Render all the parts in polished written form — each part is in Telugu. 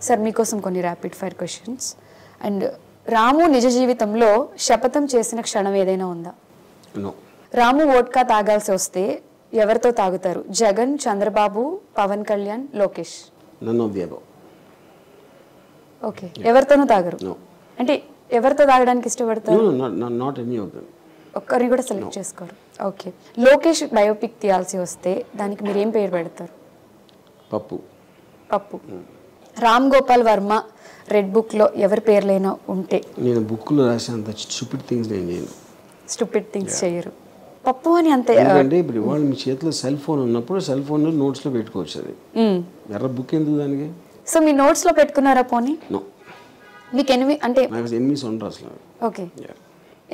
సార్ మీకోసం కొన్ని ర్యాపిడ్ ఫైర్ క్వశ్చన్స్. అండ్ రాము నిజ జీవితంలో శపథం చేసిన క్షణం ఏదైనా ఉందా? రాము వోడ్కా తాగాల్సి వస్తే ఎవరితో తాగుతారు? జగన్, చంద్రబాబు, పవన్ కళ్యాణ్, లోకేష్? ఓకే, ఎవరితోనూ తాగరు. అంటే ఎవరితో తాగడానికి ఇష్టపడతారు? ఒక్కరిని కూడా సెలెక్ట్ చేసుకోరు. ఓకే, లోకేష్ బయోపిక్ తీయాల్సి వస్తే దానికి మీరు ఏం పేరు పెడతారు? పప్పు. పప్పు. రామ్ గోపాల్ వర్మ రెడ్ బుక్ లో ఎవరి పేర్లైనా ఉంటే? నేను బుక్ లో రాసినంత స్టూపిడ్ థింగ్స్ నేను చేయను. స్టూపిడ్ థింగ్స్ చేయరు. పప్పు అని అంతే. ఎందుకంటే ఇప్పుడు ఇవాళ మీ చేతిలో సెల్ ఫోన్ ఉన్నప్పుడు సెల్ ఫోన్ నోట్స్ లో పెట్టుకోవచ్చు. అది ఎర్ర బుక్ ఎందుకు దానికి? సో మీ నోట్స్ లో పెట్టుకున్నారా పోనీ? మీకు ఎనిమిస్ ఉండరు అసలు. ఓకే,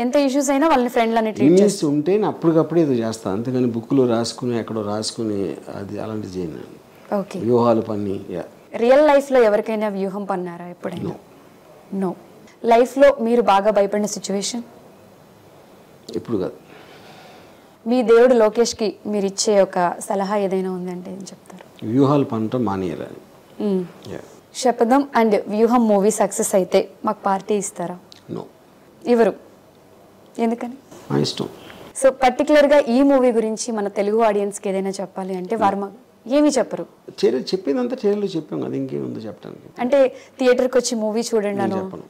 ఎంత ఇష్యూస్ అయినా వాళ్ళని ఫ్రెండ్లని ట్రీట్ చేస్తూ ఉంటే అప్పటికప్పుడే ఏదో చేస్తాను, అంతేగాని బుక్లో రాసుకుని ఎక్కడో రాసుకుని అది అలాంటివి చేయను. ఓకే, వ్యూహాలు పన్ని. రియల్ లైఫ్ లో ఎవరికైనా వ్యూహం పన్నారా ఎప్పుడైనా? నో. లైఫ్ లో మీరు బాగా భయపడిన సిచ్యువేషన్? ఇప్పుడు కాదు. మీ దేవుడు లోకేష్ కి మీరు ఇచ్చే ఒక సలహా ఏదైనా ఉందంటే ఏం చెప్తారు? వ్యూహాలు పనటం మానేయాలి. శపథం అండ్ వ్యూహం మూవీ సక్సెస్ అయితే మాకు పార్టీ ఇస్తారా? నో. ఎవరు? ఎందుకని? మా ఇష్టం. సో పర్టికులర్ గా ఈ మూవీ గురించి మన తెలుగు ఆడియన్స్ కి ఏదైనా చెప్పాలి అంటే వర్మ ఏమి చెప్పరు? చెప్పేదంతా ట్రైలర్లో చెప్పాం కదా, ఇంకేముందో చెప్పడానికి. అంటే థియేటర్కి వచ్చి మూవీ చూడండి అని చెప్పను.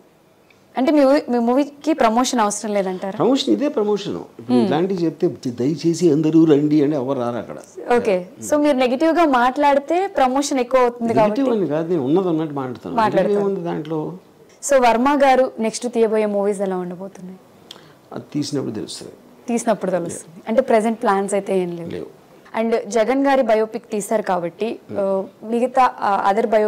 అంటే మీ మూవీకి ప్రమోషన్ అవసరం లేదంటారా? ప్రమోషన్ ఇదే ప్రమోషన్. ఇలాంటివి చెప్తే దయచేసి అందరూ రండి అని ఎవరు రారు అక్కడ. ఓకే, సో మీరు నెగిటివ్ గా మాట్లాడితే ప్రమోషన్ ఎక్కువ అవుతుంది కాబట్టి కాదు, నేను ఉన్నది ఉన్నట్టు మాట్లాడతాను దాంట్లో. సో వర్మ గారు నెక్స్ట్ తీయబోయే మూవీస్ ఎలా ఉండబోతున్నాయి? అది తీసినప్పుడు తెలుస్తుంది. తీసినప్పుడు తెలుస్తుంది. అంటే ప్రెసెంట్ ప్లాన్స్ అయితే ఏం లేవు. అండ్ జగన్ గారి బయోపిక్ తీశారు కాబట్టి మిగతా అదర్ బయోపిక్